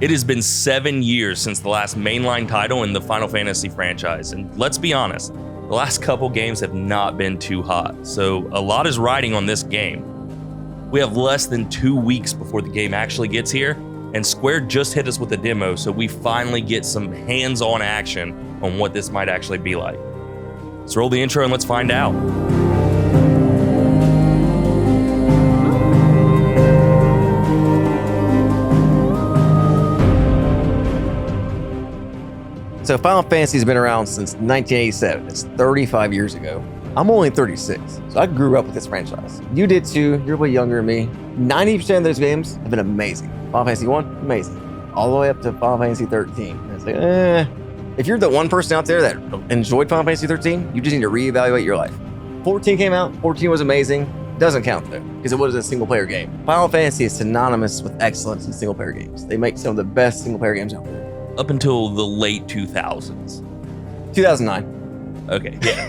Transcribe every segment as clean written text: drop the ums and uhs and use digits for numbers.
It has been 7 years since the last mainline title in the Final Fantasy franchise, and let's be honest, the last couple games have not been too hot, so a lot is riding on this game. We have less than 2 weeks before the game actually gets here, and Square just hit us with a demo, so we finally get some hands-on action on what this might actually be like. Let's roll the intro and let's find out. So Final Fantasy's been around since 1987. It's 35 years ago. I'm only 36, so I grew up with this franchise. You did too. You're way younger than me. 90% of those games have been amazing. Final Fantasy 1, amazing. All the way up to Final Fantasy 13. And it's like, If you're the one person out there that enjoyed Final Fantasy 13, you just need to reevaluate your life. 14 came out. 14 was amazing. Doesn't count though, because it was a single-player game. Final Fantasy is synonymous with excellence in single-player games. They make some of the best single-player games out there. Up until the late 2000s. 2009. Okay, yeah.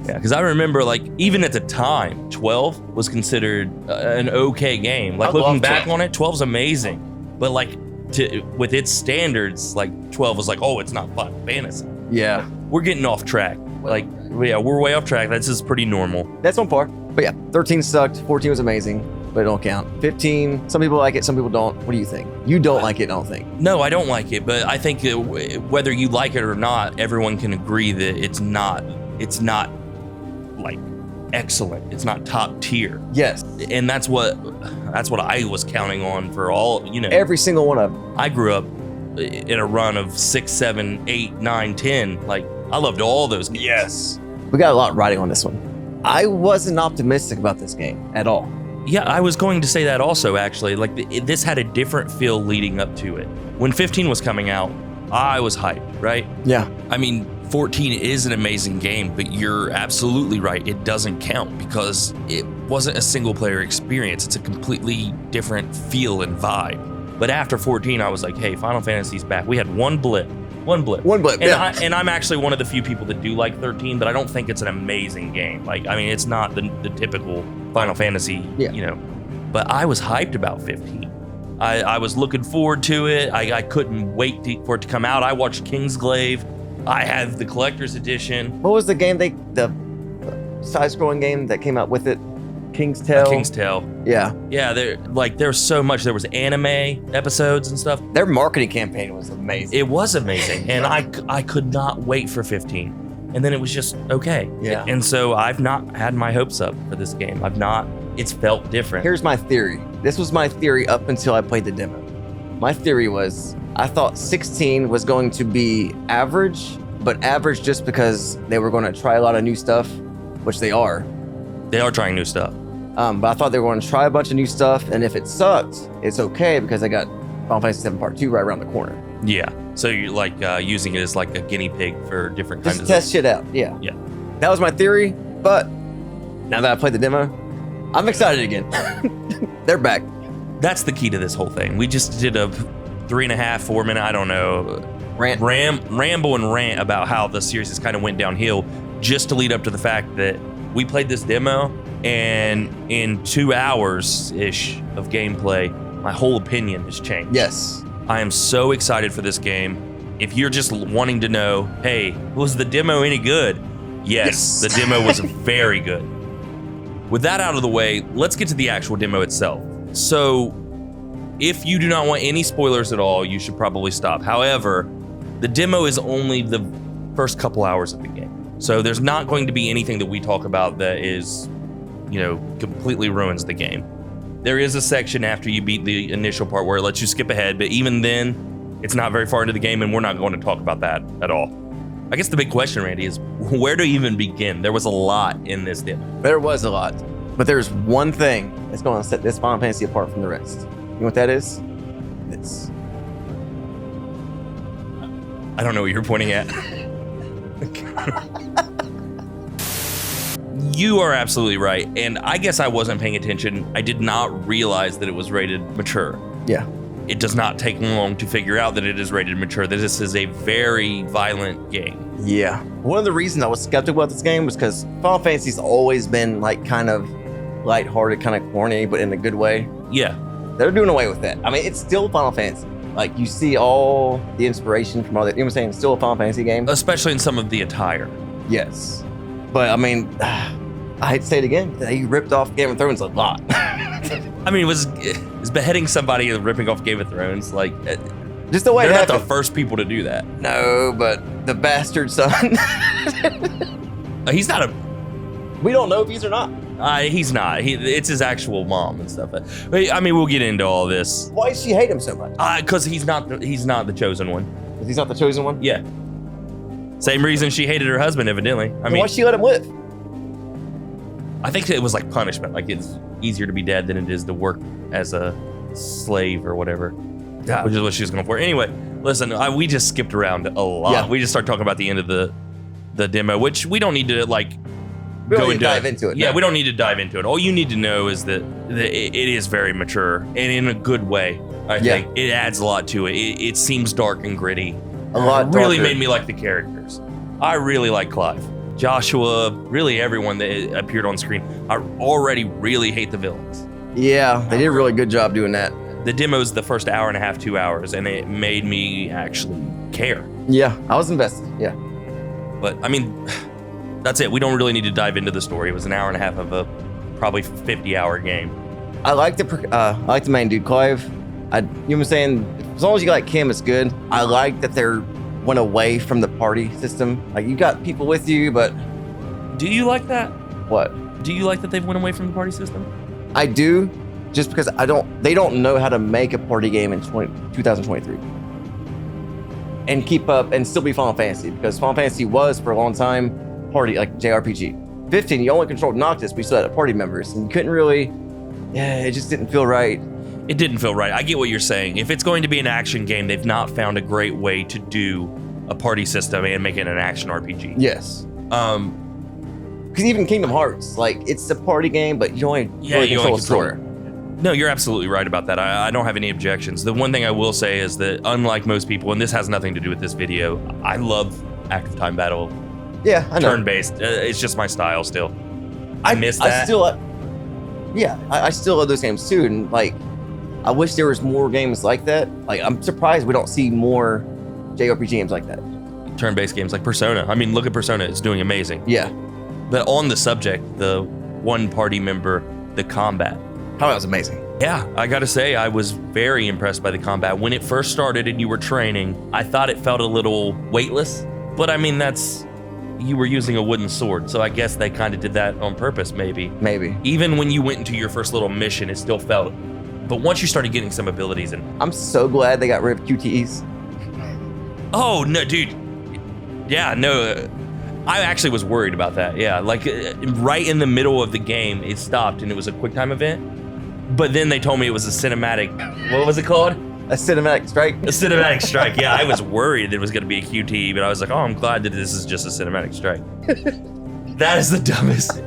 Yeah, because I remember, like, even at the time, 12 was considered an okay game. Like, looking back on it, 12's amazing. But, like, with its standards, like, 12 was like, oh, it's not Final Fantasy. Yeah. We're getting off track. Like, yeah, we're way off track. That's just pretty normal. That's on par. But yeah, 13 sucked. 14 was amazing, but it don't count. 15, some people like it, some people don't. What do you think? You don't like it, I don't think. No, I don't like it, but I think whether you like it or not, everyone can agree that it's not like excellent. It's not top tier. Yes. And that's what I was counting on for all, every single one of them. I grew up in a run of 6, 7, 8, 9, 10. Like, I loved all those games. Yes. We got a lot riding on this one. I wasn't optimistic about this game at all. Yeah, I was going to say that also, actually. Like, this had a different feel leading up to it. When 15 was coming out, I was hyped, right? Yeah. I mean, 14 is an amazing game, but you're absolutely right. It doesn't count because it wasn't a single-player experience. It's a completely different feel and vibe. But after 14, I was like, hey, Final Fantasy's back. We had one blip. And I'm actually one of the few people that do like 13, but I don't think it's an amazing game. Like, I mean, it's not the typical Final Fantasy, But I was hyped about 15. I was looking forward to it. I couldn't wait for it to come out. I watched Kingsglaive. I have the collector's edition. What was the game the side-scrolling game that came out with it? King's Tale? King's Tale. Yeah. Yeah, there's so much. There was anime episodes and stuff. Their marketing campaign was amazing. It was amazing. And I could not wait for 15. And then it was just okay. Yeah. And so I've not had my hopes up for this game. It's felt different. Here's my theory. This was my theory up until I played the demo. My theory was, I thought 16 was going to be average, but average just because they were going to try a lot of new stuff, which they are. They are trying new stuff. But I thought they were going to try a bunch of new stuff, and if it sucked, it's okay because they got Final Fantasy VII Part 2 right around the corner. Yeah. So you're like using it as like a guinea pig for different kinds of test shit out. Yeah. Yeah. That was my theory, but now that I played the demo, I'm excited again. They're back. That's the key to this whole thing. We just did a 3.5, 4 minute, I don't know, ramble and rant about how the series has kind of went downhill just to lead up to the fact that we played this demo, and in 2 hours-ish of gameplay, my whole opinion has changed. Yes. I am so excited for this game. If you're just wanting to know, hey, was the demo any good? Yes. The demo was very good. With that out of the way, let's get to the actual demo itself. So, if you do not want any spoilers at all, you should probably stop. However, the demo is only the first couple hours of the game. So there's not going to be anything that we talk about that is, completely ruins the game. There is a section after you beat the initial part where it lets you skip ahead, but even then, it's not very far into the game, and we're not going to talk about that at all. I guess the big question, Randy, is where to even begin? There was a lot in this demo. There was a lot, but there's one thing that's going to set this Final Fantasy apart from the rest. You know what that is? This. I don't know what you're pointing at. You are absolutely right, and I guess I wasn't paying attention. I did not realize that it was rated mature. Yeah. It does not take long to figure out that it is rated mature, that this is a very violent game. Yeah. One of the reasons I was skeptical about this game was because Final Fantasy's always been like kind of lighthearted, kind of corny, but in a good way. Yeah. They're doing away with that. I mean, it's still Final Fantasy. Like, you see all the inspiration from all that. You know what I'm saying? It's still a Final Fantasy game. Especially in some of the attire. Yes. But, I mean, I hate to say it again, they ripped off Game of Thrones a lot. I mean, was beheading somebody and ripping off Game of Thrones, like... Just the way they're it not happened. the first people to do that. No, but the bastard son. He's not a... We don't know if he's or not. He's not. It's his actual mom and stuff. But, I mean, we'll get into all this. Why does she hate him so much? Because he's not the chosen one. Because he's not the chosen one? Yeah. Same reason she hated her husband, evidently. I mean, why'd she let him live? I think it was like punishment. Like, it's easier to be dead than it is to work as a slave or whatever. Yeah. Which is what she was going for. Anyway, listen, we just skipped around a lot. Yeah. We just started talking about the end of the demo, which we don't need to like go into dive into it. Yeah, we don't need to dive into it. All you need to know is that it is very mature and in a good way. I think it adds a lot to it. It seems dark and gritty. A lot darker. Really made me like the characters. I really like Clive. Joshua, really everyone that appeared on screen. I already really hate the villains. Yeah, they did a really good job doing that. The demo's the first hour and a half, 2 hours, and it made me actually care. Yeah, I was invested, yeah. But, I mean, that's it. We don't really need to dive into the story. It was an hour and a half of a probably 50-hour game. I like the main dude, Clive. You know what I'm saying? As long as you like Kim, it's good. I like that they're went away from the party system. Like, you got people with you, but... Do you like that? What? Do you like that they've went away from the party system? I do. Just because they don't know how to make a party game in 2023 and keep up and still be Final Fantasy, because Final Fantasy was for a long time party, like JRPG. 15, you only controlled Noctis, but you still had party members, and you couldn't really. Yeah, it just didn't feel right. It didn't feel right. I get what you're saying. If it's going to be an action game, they've not found a great way to do a party system and make it an action RPG. Yes. Because even Kingdom Hearts, like, it's a party game, but you only control a story. No, you're absolutely right about that. I don't have any objections. The one thing I will say is that, unlike most people, and this has nothing to do with this video, I love active time battle. Yeah, I know. Turn-based. It's just my style still. I miss that. I still love those games too. And, like, I wish there was more games like that. Like, I'm surprised we don't see more JRPG games like that. Turn-based games like Persona. I mean, look at Persona. It's doing amazing. Yeah. But on the subject, the one party member, the combat. Oh, that was amazing. Yeah, I gotta say, I was very impressed by the combat. When it first started and you were training, I thought it felt a little weightless. But I mean, you were using a wooden sword, so I guess they kind of did that on purpose, maybe. Maybe. Even when you went into your first little mission, it still felt. But once you started getting some abilities, and I'm so glad they got rid of QTEs. Oh no, dude. Yeah, no. I actually was worried about that. Yeah, like right in the middle of the game, it stopped and it was a QuickTime event. But then they told me it was a cinematic. What was it called? A cinematic strike. A cinematic strike. Yeah, I was worried that it was going to be a QTE, but I was like, oh, I'm glad that this is just a cinematic strike. That is the dumbest.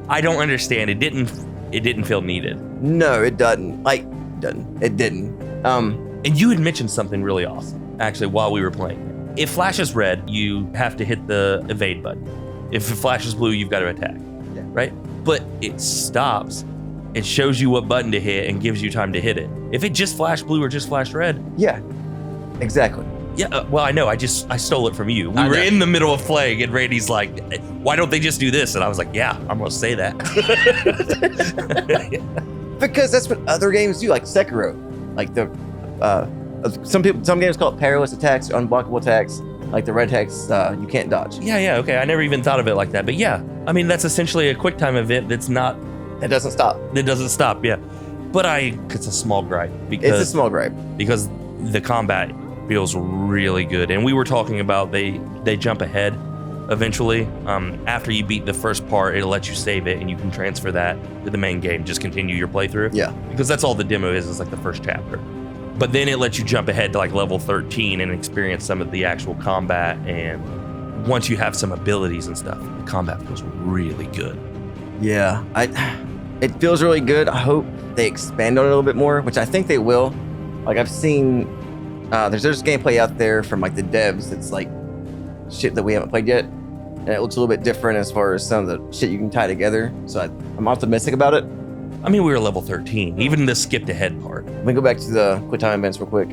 I don't understand. It didn't feel needed. No, it doesn't. It didn't. And you had mentioned something really awesome, actually, while we were playing. If flashes red, you have to hit the evade button. If it flashes blue, you've got to attack. Yeah. Right? But it stops. It shows you what button to hit and gives you time to hit it. If it just flashed blue or just flashed red. Yeah, exactly. Yeah, well, I know. I stole it from you. We were in the middle of playing, and Randy's like, why don't they just do this? And I was like, yeah, I'm going to say that. Because that's what other games do, like Sekiro. Like some games call it perilous attacks, unblockable attacks. Like the red text, you can't dodge. Yeah, okay. I never even thought of it like that. But yeah, I mean, that's essentially a QuickTime event that's not... It doesn't stop. It doesn't stop, yeah. But it's a small gripe. It's a small gripe. Because the combat feels really good. And we were talking about they jump ahead eventually. After you beat the first part, it'll let you save it and you can transfer that to the main game. Just continue your playthrough. Yeah. Because that's all the demo is like the first chapter. But then it lets you jump ahead to like level 13 and experience some of the actual combat. And once you have some abilities and stuff, the combat feels really good. Yeah, it feels really good. I hope they expand on it a little bit more, which I think they will. Like, I've seen, there's gameplay out there from like the devs that's like shit that we haven't played yet, and it looks a little bit different as far as some of the shit you can tie together. So I'm optimistic about it. I mean, we were level 13. Even the skipped ahead part. Let me go back to the quick time events real quick.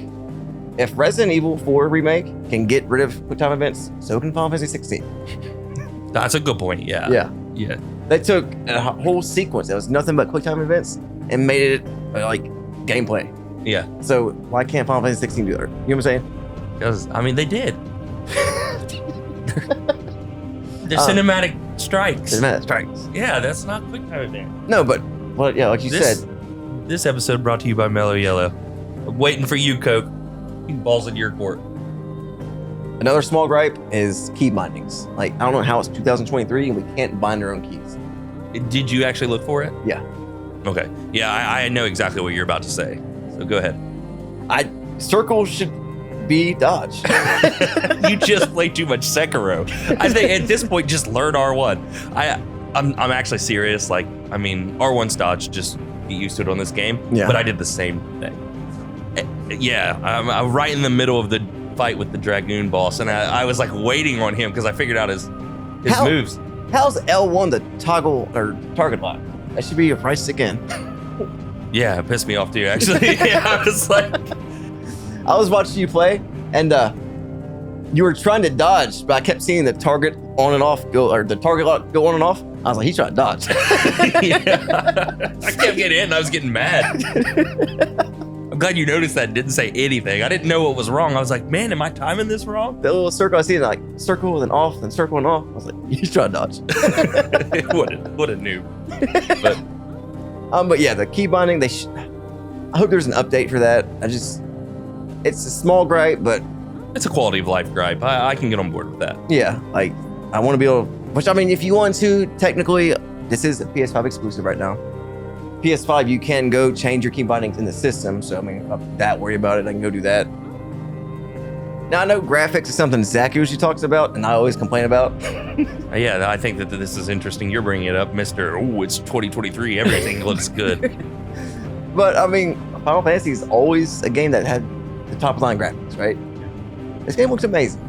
If Resident Evil 4 Remake can get rid of quick time events, so can Final Fantasy 16. That's a good point. Yeah. Yeah. They took a whole sequence that was nothing but quick time events and made it like gameplay. Yeah. So why can't Final Fantasy 16 do that? You know what I'm saying? Because, I mean, they did. They're cinematic strikes. Cinematic strikes. Yeah, that's not quick time event. No, but yeah, like you said. This episode brought to you by Mellow Yellow. I'm waiting for you, Coke. Balls in your court. Another small gripe is key bindings. Like, I don't know how it's 2023 and we can't bind our own keys. Did you actually look for it? Yeah. Okay. Yeah, I know exactly what you're about to say. So go ahead. Circle should be dodge. You just play too much Sekiro. I think at this point, just learn R1. I'm actually serious. Like, I mean, R1's dodge, just get used to it on this game. Yeah. But I did the same thing. Yeah, I'm right in the middle of the fight with the Dragoon boss, and I was like waiting on him because I figured out his moves. How's L1 the toggle or target lock? That should be a price again. Yeah, it pissed me off too, actually. Yeah, I was like... I was watching you play, and you were trying to dodge, but I kept seeing the target on and off go, or the target lock go on and off. I was like, he's trying to dodge. Yeah. I kept getting in, and I was getting mad. I'm glad you noticed that and didn't say anything. I didn't know what was wrong. I was like, man, am I timing this wrong? The little circle I see, like circle, then off, then circle and off. I was like, he's trying to dodge. What a noob. But yeah, the key binding, I hope there's an update for that. It's a small gripe, but it's a quality of life gripe. I can get on board with that. Yeah, like I want to be able, which I mean, if you want to, technically, this is a PS5 exclusive right now. PS5, you can go change your key bindings in the system. So I mean, if I'm that worried about it, I can go do that. Now I know graphics is something Zach usually talks about, and I always complain about. Yeah, I think that this is interesting. You're bringing it up, Mr. Oh, it's 2023. Everything looks good. But I mean, Final Fantasy is always a game that had the top line graphics, right? This game looks amazing.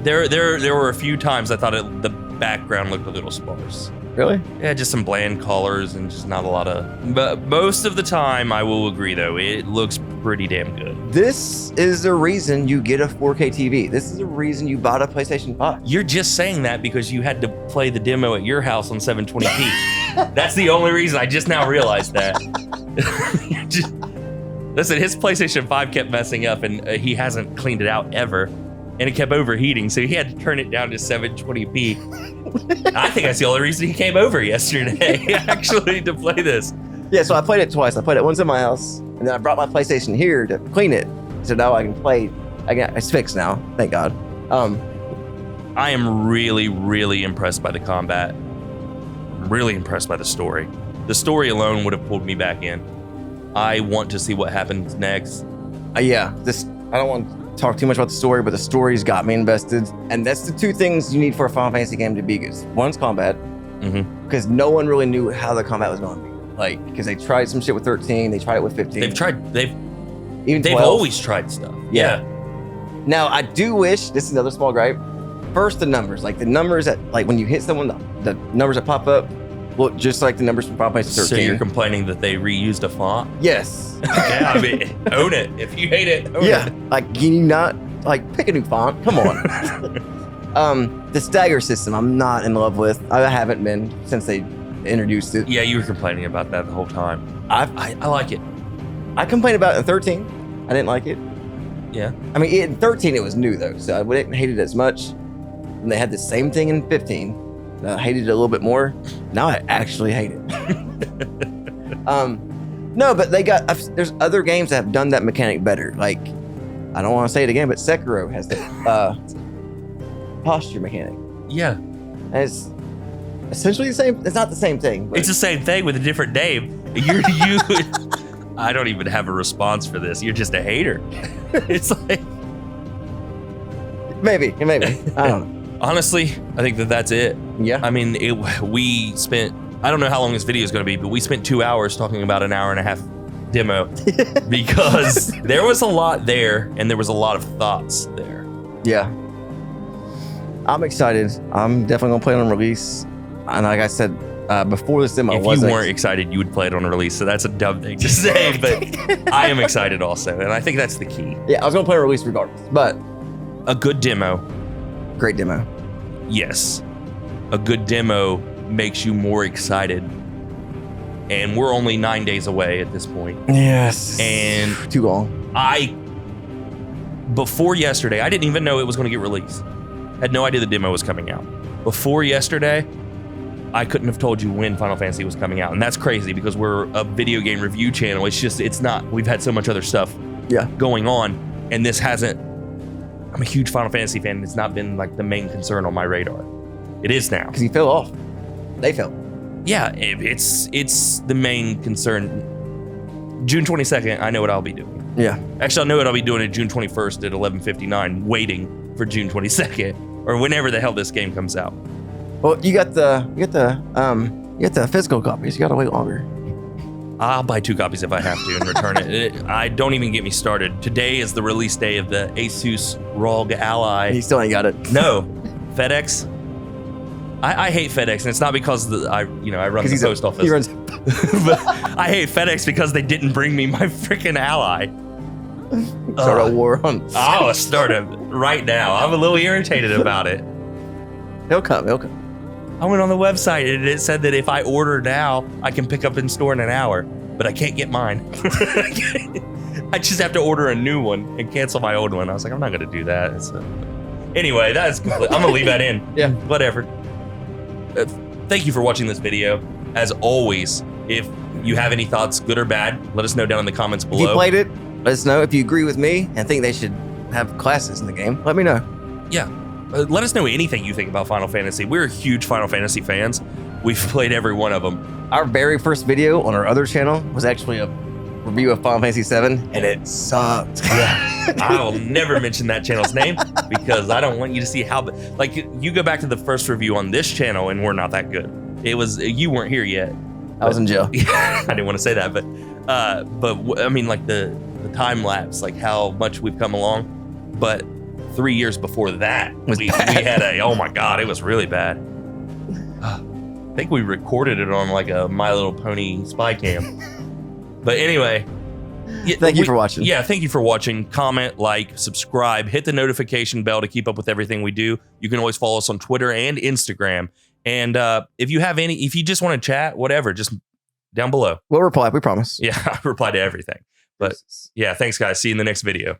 There were a few times I thought the background looked a little sparse. Really? Yeah, just some bland colors and just not a lot of... But most of the time, I will agree, though, it looks pretty damn good. This is the reason you get a 4K TV. This is the reson you bought a PlayStation 5. You're just saying that because you had to play the demo at your house on 720p. That's the only reason. I just now realized that. Listen, his PlayStation 5 kept messing up, and he hasn't cleaned it out ever. And it kept overheating, so he had to turn it down to 720p. I think that's the only reason he came over yesterday, actually, to play this. Yeah, so I played it twice. I played it once at my house, and then I brought my PlayStation here to clean it. So now I can play. It's fixed now, thank God. I am really, really impressed by the combat. I'm really impressed by the story. The story alone would have pulled me back in. I want to see what happens next. Yeah, I don't want to talk too much about the story, but the story's got me invested. And that's the two things you need for a Final Fantasy game to be good. One's combat, because no one really knew how the combat was going to be. Like, because they tried some shit with 13, they tried it with 15. They've always tried stuff. Yeah. Now, I do wish, this is another small gripe, first the numbers. Like, the numbers that, like, when you hit someone, the numbers that pop up look just like the numbers from Final Fantasy 13. So you're complaining that they reused a font? Yes. Yeah, I mean, own it. If you hate it, own it. Like, can you not, like, pick a new font? Come on. The stagger system, I'm not in love with. I haven't been since they introduced it. Yeah, you were complaining about that the whole time. I like it. I complained about it in 13. I didn't like it. Yeah. I mean, in 13 it was new though, so I wouldn't hate it as much. And they had the same thing in 15. I hated it a little bit more. Now I actually hate it. No, but there's other games that have done that mechanic better. Like, I don't want to say it again, but Sekiro has the posture mechanic. Yeah. And it's essentially the same. It's not the same thing. It's the same thing with a different name. I don't even have a response for this. You're just a hater. It's like... Maybe. I don't know. Honestly, I think that's it. Yeah. I mean, we spent, I don't know how long this video is going to be, but we spent 2 hours talking about an hour and a half demo because there was a lot there and there was a lot of thoughts there. Yeah. I'm excited. I'm definitely going to play it on release. And like I said, before this demo. If you weren't excited, you would play it on release. So that's a dumb thing to say, but I am excited also, and I think that's the key. Yeah, I was gonna play release regardless, but a good demo. Great demo. Yes, a good demo makes you more excited. And we're only 9 days away at this point. Yes. And too long. Before yesterday, I didn't even know it was going to get released. Had no idea the demo was coming out. Before yesterday, I couldn't have told you when Final Fantasy was coming out. And that's crazy because we're a video game review channel. It's not, we've had so much other stuff going on. And this hasn't, I'm a huge Final Fantasy fan. And it's not been like the main concern on my radar. It is now. Because he fell off. They fell. Yeah, it's the main concern. June 22nd, I know what I'll be doing. Yeah. Actually, I know what I'll be doing at June 21st at 11:59, waiting for June 22nd or whenever the hell this game comes out. Well, you got the physical copies. You got to wait longer. I'll buy 2 copies if I have to and return it. I don't even get me started. Today is the release day of the Asus ROG Ally. He still ain't got it. No, FedEx. I hate FedEx, and it's not because I run the post office. He runs. But I hate FedEx because they didn't bring me my freaking Ally. Start a war on. I'll start it right now. I'm a little irritated about it. He'll come. I went on the website and it said that if I order now, I can pick up in store in an hour, but I can't get mine. I just have to order a new one and cancel my old one. I was like, I'm not going to do that. Anyway, that's complete. I'm going to leave that in. Yeah. Whatever. Thank you for watching this video. As always, if you have any thoughts, good or bad, let us know down in the comments below. If you played it, let us know. If you agree with me and think they should have classes in the game, let me know. Yeah. Let us know anything you think about Final Fantasy. We're huge Final Fantasy fans. We've played every one of them. Our very first video on our other channel was actually a review of Final Fantasy VII, and it sucked. Yeah. I'll never mention that channel's name because I don't want you to see how, like, you go back to the first review on this channel and we're not that good. You weren't here yet. I was in jail. I didn't want to say that, but I mean, like the time lapse, like how much we've come along. But 3 years before that, we had oh my God, it was really bad. I think we recorded it on like a My Little Pony spy cam. But anyway, thank you for watching. Yeah, thank you for watching. Comment, like, subscribe, hit the notification bell to keep up with everything we do. You can always follow us on Twitter and Instagram. And if you just want to chat, whatever, just down below. We'll reply, we promise. Yeah, I reply to everything. But yeah, thanks guys. See you in the next video.